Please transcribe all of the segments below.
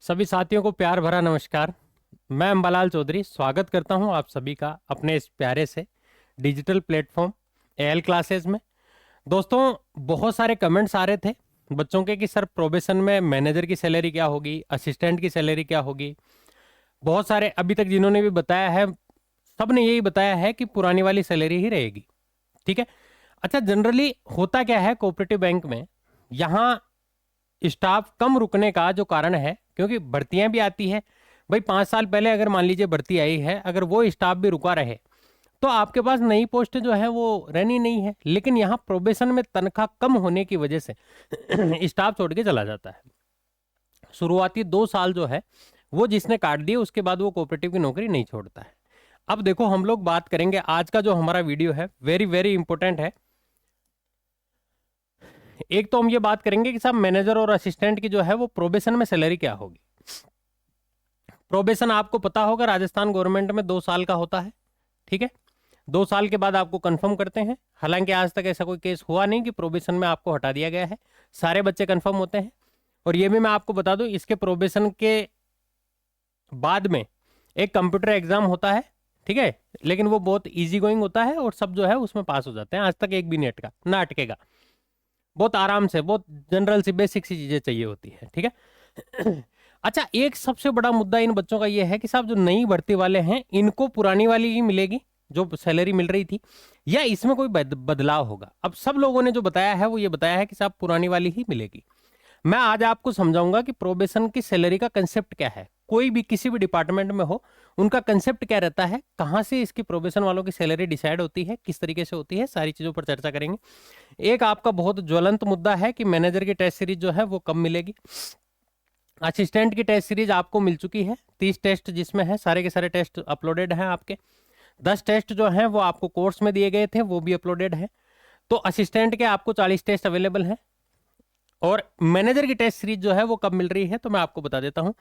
सभी साथियों को प्यार भरा नमस्कार। मैं अंबालाल चौधरी स्वागत करता हूं आप सभी का अपने इस प्यारे से डिजिटल प्लेटफॉर्म एएल क्लासेस में। दोस्तों, बहुत सारे कमेंट्स आ रहे थे बच्चों के कि सर प्रोबेशन में मैनेजर की सैलरी क्या होगी, असिस्टेंट की सैलरी क्या होगी। बहुत सारे अभी तक जिन्होंने भी बताया है, सब ने यही बताया है कि पुरानी वाली सैलरी ही रहेगी। ठीक है। अच्छा, जनरली होता क्या है कोऑपरेटिव बैंक में, यहाँ स्टाफ कम रुकने का जो कारण है, क्योंकि भर्तियां भी आती है भाई। 5 साल पहले अगर मान लीजिए भर्ती आई है, अगर वो स्टाफ भी रुका रहे तो आपके पास नई पोस्ट जो है वो रहनी नहीं है। लेकिन यहाँ प्रोबेशन में तनख्वाह कम होने की वजह से स्टाफ छोड़ के चला जाता है। शुरुआती 2 साल जो है वो जिसने काट दिए, उसके बाद वो कोऑपरेटिव की नौकरी नहीं छोड़ता है। अब देखो, हम लोग बात करेंगे, आज का जो हमारा वीडियो है वेरी वेरी इंपॉर्टेंट है। एक तो हम ये बात करेंगे कि साहब मैनेजर और असिस्टेंट की जो है वो प्रोबेशन में सैलरी क्या होगी। प्रोबेशन आपको पता होगा राजस्थान गवर्नमेंट में 2 साल का होता है। ठीक है, 2 साल के बाद आपको कंफर्म करते हैं। हालांकि आज तक ऐसा कोई केस हुआ नहीं कि प्रोबेशन में आपको हटा दिया गया है, सारे बच्चे कंफर्म होते हैं। और ये भी मैं आपको बता दूं, इसके प्रोबेशन के बाद में एक कंप्यूटर एग्जाम होता है। ठीक है, लेकिन वो बहुत इजी गोइंग होता है और सब जो है उसमें पास हो जाते हैं। आज तक एक भी नेट का ना अटकेगा, बहुत आराम से, बहुत जनरल सी बेसिक सी चीजें चाहिए होती है। ठीक है। अच्छा, एक सबसे बड़ा मुद्दा इन बच्चों का ये है कि साहब जो नई भर्ती वाले हैं इनको पुरानी वाली ही मिलेगी जो सैलरी मिल रही थी, या इसमें कोई बदलाव होगा। अब सब लोगों ने जो बताया है वो ये बताया है कि साहब पुरानी वाली ही मिलेगी। मैं आज आपको समझाऊंगा कि प्रोबेशन की सैलरी का कंसेप्ट क्या है। कोई भी किसी भी डिपार्टमेंट में हो, उनका कंसेप्ट क्या रहता है, कहां से इसकी प्रोबेशन वालों की सैलरी डिसाइड होती है, किस तरीके से होती है, सारी चीजों पर चर्चा करेंगे। एक आपका बहुत ज्वलंत मुद्दा है कि मैनेजर की टेस्ट सीरीज जो है वो कब मिलेगी। असिस्टेंट की टेस्ट सीरीज आपको मिल चुकी है, 30 टेस्ट जिसमें है, सारे के सारे टेस्ट अपलोडेड हैं आपके। 10 टेस्ट जो हैं वो आपको कोर्स में दिए गए थे, वो भी अपलोडेड है। तो असिस्टेंट के आपको 40 टेस्ट अवेलेबल हैं। और मैनेजर की टेस्ट सीरीज जो है वो कब मिल रही है तो मैं आपको बता देता हूं।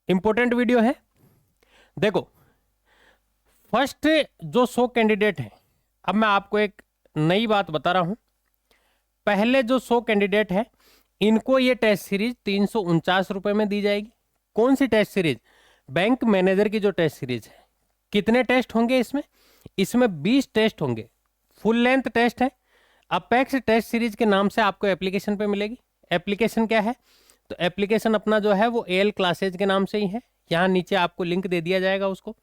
इंपॉर्टेंट वीडियो है, देखो। फर्स्ट जो 100 कैंडिडेट हैं, अब मैं आपको एक नई बात बता रहा हूं। पहले जो 100 कैंडिडेट है इनको ये टेस्ट सीरीज 349 रुपए में दी जाएगी। कौन सी टेस्ट सीरीज? बैंक मैनेजर की जो टेस्ट सीरीज है। कितने टेस्ट होंगे इसमें? इसमें 20 टेस्ट होंगे, फुल लेंथ टेस्ट है। अपेक्स टेस्ट सीरीज के नाम से आपको एप्लीकेशन पे मिलेगी। एप्लीकेशन क्या है? तो एप्लीकेशन अपना जो है वो एएल क्लासेज के नाम से ही है। यहां नीचे आपको लिंक दे दिया जाएगा उसको।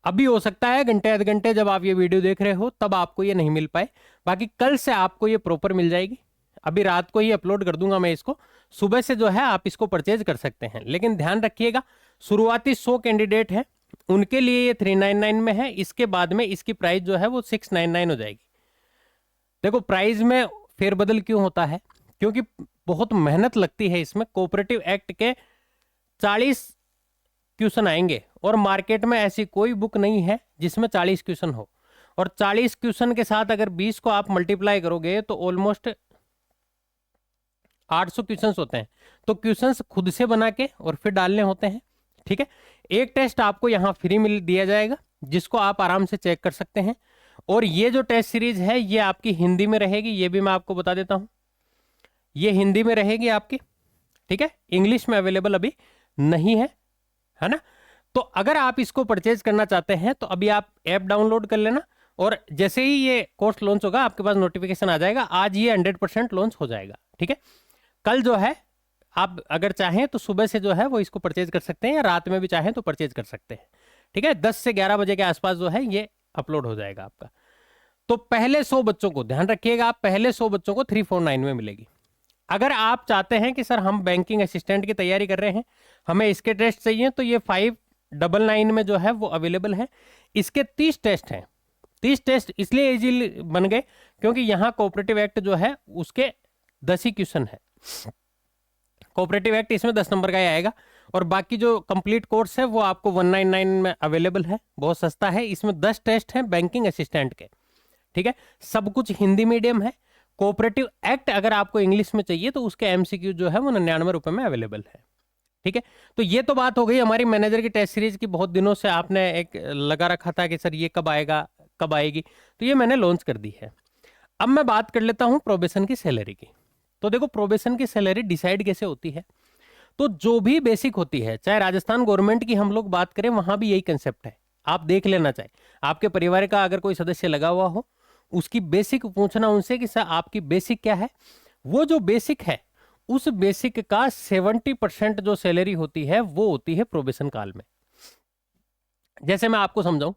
अभी हो सकता है घंटे आधे घंटे जब आप ये वीडियो देख रहे हो तब आपको ये नहीं मिल पाए, बाकी कल से आपको ये प्रॉपर मिल जाएगी। अभी रात को ही अपलोड कर दूंगा मैं इसको, सुबह से जो है आप इसको परचेज कर सकते हैं। लेकिन ध्यान रखिएगा, शुरुआती 100 कैंडिडेट है उनके लिए ये 399 में है। इसके बाद में इसकी प्राइस जो है वो 699 हो जाएगी। देखो, प्राइस में फेरबदल क्यों होता है? क्योंकि बहुत मेहनत लगती है इसमें। कोऑपरेटिव एक्ट के 40 क्वेश्चन आएंगे और मार्केट में ऐसी कोई बुक नहीं है जिसमें 40 क्वेश्चन हो। और 40 क्वेश्चन के साथ अगर 20 को आप मल्टीप्लाई करोगे तो ऑलमोस्ट 800 क्वेश्चंस होते हैं। तो क्वेश्चंस खुद से बना के और फिर डालने होते हैं। ठीक है, एक टेस्ट आपको यहाँ फ्री मिल दिया जाएगा जिसको आप आराम से चेक कर सकते हैं। और ये जो टेस्ट सीरीज है ये आपकी हिंदी में रहेगी, ये भी मैं आपको बता देता हूं, ये हिंदी में रहेगी आपकी। ठीक है, इंग्लिश में अवेलेबल अभी नहीं है ना। तो अगर आप इसको परचेज करना चाहते हैं तो अभी आप ऐप डाउनलोड कर लेना, और जैसे ही ये कोर्स लॉन्च होगा आपके पास नोटिफिकेशन आ जाएगा। आज ये 100% लॉन्च हो जाएगा। ठीक है, कल जो है आप अगर चाहें तो सुबह से जो है वो इसको परचेज कर सकते हैं, या रात में भी चाहें तो परचेज कर सकते हैं। ठीक है, 10 से 11 बजे के आसपास जो है ये अपलोड हो जाएगा आपका। तो पहले 100 बच्चों को ध्यान रखिएगा, आप पहले 100 बच्चों को 349 में मिलेगी। अगर आप चाहते हैं कि सर हम बैंकिंग असिस्टेंट की तैयारी कर रहे हैं, हमें इसके टेस्ट चाहिए, तो ये 599 में जो है वो अवेलेबल है। इसके 30 टेस्ट हैं। 30 टेस्ट इसलिए इजीली बन गए क्योंकि यहाँ कोऑपरेटिव एक्ट जो है उसके 10 ही क्वेश्चन है। कोऑपरेटिव एक्ट इसमें 10 नंबर का ही आएगा। और बाकी जो कंप्लीट कोर्स है वो आपको 199 में अवेलेबल है, बहुत सस्ता है। इसमें 10 टेस्ट हैं बैंकिंग असिस्टेंट के। ठीक है, सब कुछ हिंदी मीडियम है। कोऑपरेटिव एक्ट अगर आपको इंग्लिश में चाहिए तो उसके एमसीक्यू जो है वो 99 रुपए में अवेलेबल है। ठीक है, तो ये तो बात हो गई हमारी मैनेजर की टेस्ट सीरीज की। बहुत दिनों से आपने एक लगा रखा था कि सर ये कब आएगा, कब आएगी, तो ये मैंने लॉन्च कर दी है। अब मैं बात कर लेता हूं प्रोबेशन की सैलरी की। तो देखो, प्रोबेशन की सैलरी डिसाइड कैसे होती है। तो जो भी बेसिक होती है, चाहे राजस्थान गवर्नमेंट की हम लोग बात करें, वहां भी यही कंसेप्ट है। आप देख लेना, चाहे आपके परिवार का अगर कोई सदस्य लगा हुआ हो, उसकी बेसिक पूछना उनसे कि सर आपकी बेसिक क्या है। वो जो बेसिक है, उस बेसिक का 70% जो सैलरी होती है वो होती है प्रोबेशन काल में। जैसे मैं आपको समझाऊं,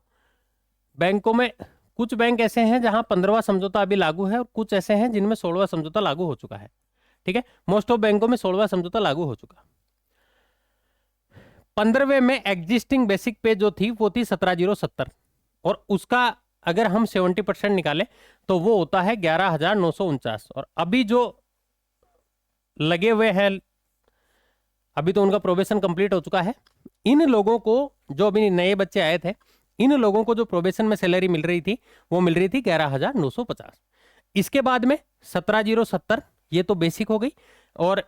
बैंकों में कुछ बैंक ऐसे हैं जहां 15वां समझौता अभी लागू है, और कुछ ऐसे हैं जिनमें 16वां समझौता लागू हो चुका है। ठीक है, मोस्ट ऑफ बैंकों में 16वां समझौता लागू हो चुका। 15वें में एग्जिस्टिंग बेसिक पे जो थी वो थी 17,070, और उसका अगर हम 70% निकालें तो वो होता है 11,949। और अभी जो लगे हुए हैं, अभी तो उनका प्रोबेशन कंप्लीट हो चुका है, इन लोगों को, जो अभी नए बच्चे आए थे, इन लोगों को जो प्रोबेशन में सैलरी मिल रही थी वो मिल रही थी 11,950। इसके बाद में 17,070, ये तो बेसिक हो गई, और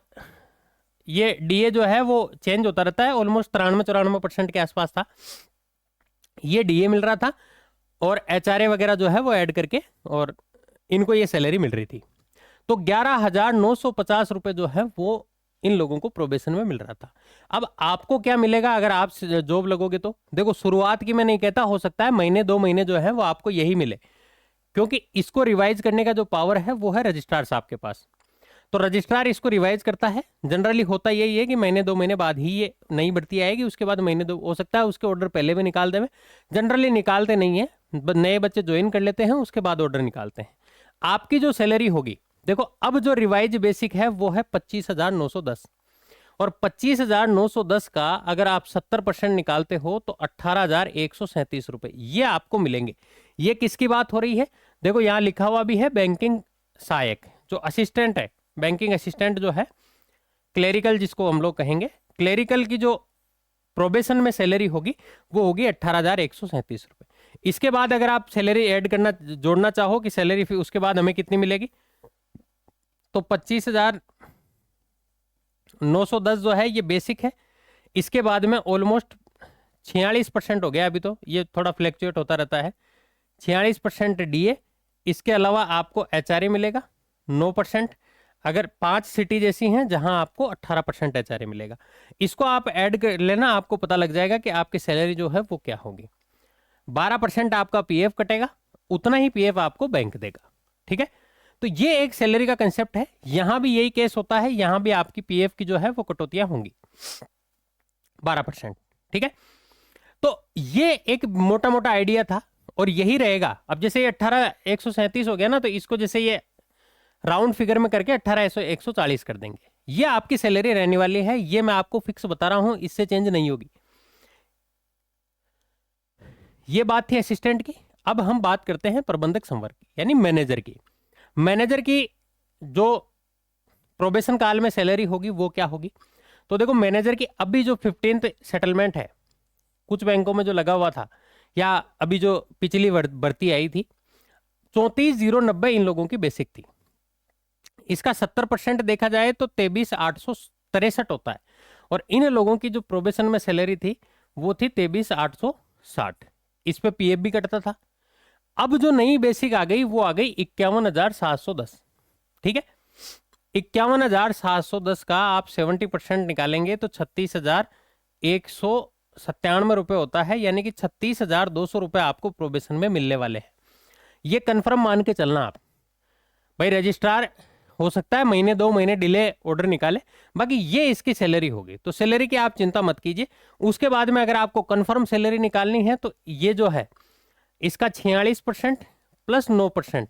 ये डीए जो है वो चेंज होता रहता है, ऑलमोस्ट 93-94% के आसपास था ये डीए मिल रहा था, और एचआरए वगैरह जो है वो ऐड करके और इनको ये सैलरी मिल रही थी। तो 11,950 रुपए जो है वो इन लोगों को प्रोबेशन में मिल रहा था। अब आपको क्या मिलेगा अगर आप जॉब लगोगे तो? देखो, शुरुआत की मैं नहीं कहता, हो सकता है महीने 2 महीने जो है वो आपको यही मिले, क्योंकि इसको रिवाइज करने का जो पावर है वो है रजिस्ट्रार साहब के पास। तो रजिस्ट्रार इसको रिवाइज करता है। जनरली होता यही है कि महीने 2 महीने बाद ही ये नई भर्ती आएगी, उसके बाद महीने 2, हो सकता है उसके ऑर्डर पहले भी निकाल देवे। जनरली निकालते नहीं है, नए बच्चे ज्वाइन कर लेते हैं, उसके बाद ऑर्डर निकालते हैं। आपकी जो सैलरी होगी, देखो अब जो रिवाइज बेसिक है वो है 25,910, और 25,910 का अगर आप 70% निकालते हो तो 18,137 रुपए ये आपको मिलेंगे। ये किसकी बात हो रही है? देखो यहां लिखा हुआ भी है बैंकिंग सहायक, जो असिस्टेंट है, बैंकिंग असिस्टेंट जो है, क्लेरिकल जिसको हम लोग कहेंगे, क्लेरिकल की जो प्रोबेशन में सैलरी होगी वो होगी 18,137 रुपए। इसके बाद अगर आप सैलरी ऐड करना, जोड़ना चाहो कि सैलरी फिर उसके बाद हमें कितनी मिलेगी, तो 25,910 जो है ये बेसिक है। इसके बाद में ऑलमोस्ट 46% हो गया, अभी तो ये थोड़ा फ्लैक्चुएट होता रहता है, 46% डीए। इसके अलावा आपको एचआरए मिलेगा 9%, अगर 5 सिटी जैसी हैं जहां आपको 18% एचआरए मिलेगा। इसको आप ऐड कर लेना, आपको पता लग जाएगा कि आपकी सैलरी जो है वो क्या होगी। 12% आपका पीएफ कटेगा, उतना ही पीएफ आपको बैंक देगा। ठीक है, तो ये एक सैलरी का कंसेप्ट है। यहां भी यही केस होता है, यहां भी आपकी पीएफ की जो है वो कटौतियां होंगी 12%। ठीक है, तो ये एक मोटा मोटा आइडिया था और यही रहेगा। अब जैसे ये 18,137 हो गया ना, तो इसको जैसे ये राउंड फिगर में करके 18,140 कर देंगे, ये आपकी सैलरी रहने वाली है। ये मैं आपको फिक्स बता रहा हूं, इससे चेंज नहीं होगी। ये बात थी असिस्टेंट की। अब हम बात करते हैं प्रबंधक संवर्ग की, यानी मैनेजर की। मैनेजर की जो प्रोबेशन काल में सैलरी होगी वो क्या होगी? तो देखो, मैनेजर की अभी जो 15th सेटलमेंट है कुछ बैंकों में जो लगा हुआ था, या अभी जो पिछली भर्ती आई थी, 34,090 इन लोगों की बेसिक थी। इसका 70% देखा जाए तो 23,863 होता है, और इन लोगों की जो प्रोबेशन में सैलरी थी वो थी 23,860। इस पे पीएफ भी कटता था। अब जो नई बेसिक आ गई वो आ गई 51,710। ठीक है, 51,710 का आप 70% निकालेंगे तो 36,197 रुपए होता है, यानी कि 36,200 रुपए आपको प्रोबेशन में मिलने वाले हैं। ये कंफर्म मान के चलना आप। भाई रजिस्ट्रार हो सकता है महीने 2 महीने डिले ऑर्डर निकाले, बाकी ये इसकी सैलरी होगी। तो सैलरी की आप चिंता मत कीजिए। उसके बाद में अगर आपको कंफर्म सैलरी निकालनी है तो ये जो है इसका 46% प्लस 9%,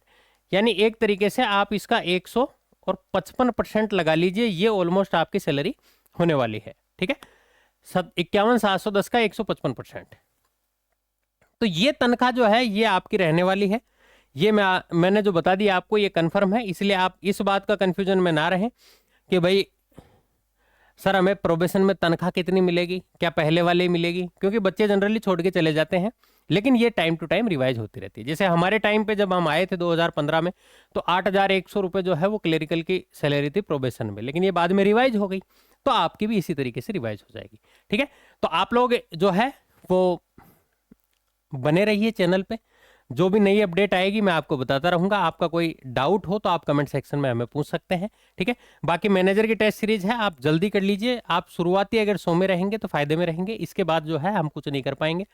यानी एक तरीके से आप इसका 155% लगा लीजिए। ये ऑलमोस्ट आपकी सैलरी होने वाली है। ठीक है, 51,710 का 155%। तो ये तनख्वाह जो है ये आपकी रहने वाली है। ये मैंने जो बता दिया आपको ये कंफर्म है, इसलिए आप इस बात का कंफ्यूजन में ना रहें कि भाई सर हमें प्रोबेशन में तनख्वाह कितनी मिलेगी, क्या पहले वाले ही मिलेगी, क्योंकि बच्चे जनरली छोड़ के चले जाते हैं। लेकिन ये टाइम टू टाइम रिवाइज होती रहती है। जैसे हमारे टाइम पे जब हम आए थे 2015 में, तो 8,100 रुपए जो है वो क्लेरिकल की सैलरी थी प्रोबेशन में, लेकिन ये बाद में रिवाइज हो गई, तो आपकी भी इसी तरीके से रिवाइज हो जाएगी। ठीक है, तो आप लोग जो है वो बने रहिए चैनल पे, जो भी नई अपडेट आएगी मैं आपको बताता रहूंगा। आपका कोई डाउट हो तो आप कमेंट सेक्शन में हमें पूछ सकते हैं, ठीक है। बाकी मैनेजर की टेस्ट सीरीज है, आप जल्दी कर लीजिए। आप शुरुआती अगर 100 में रहेंगे तो फायदे में रहेंगे, इसके बाद जो है हम कुछ नहीं कर पाएंगे।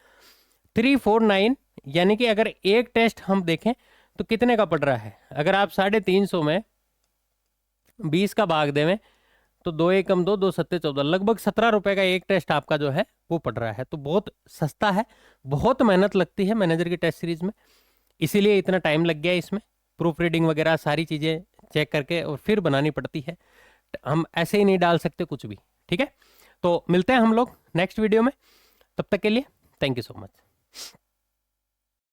349 यानी कि अगर एक टेस्ट हम देखें तो कितने का पड़ रहा है, अगर आप 350 में 20 का भाग देवें तो 2 एकम 2, 2 सत्ते 14, लगभग 17 रुपए का एक टेस्ट आपका जो है वो पड़ रहा है। तो बहुत सस्ता है, बहुत मेहनत लगती है मैनेजर की टेस्ट सीरीज में, इसीलिए इतना टाइम लग गया इसमें। प्रूफ रीडिंग वगैरह सारी चीजें चेक करके और फिर बनानी पड़ती है, हम ऐसे ही नहीं डाल सकते कुछ भी, ठीक है। तो मिलते हैं हम लोग नेक्स्ट वीडियो में, तब तक के लिए थैंक यू सो मच।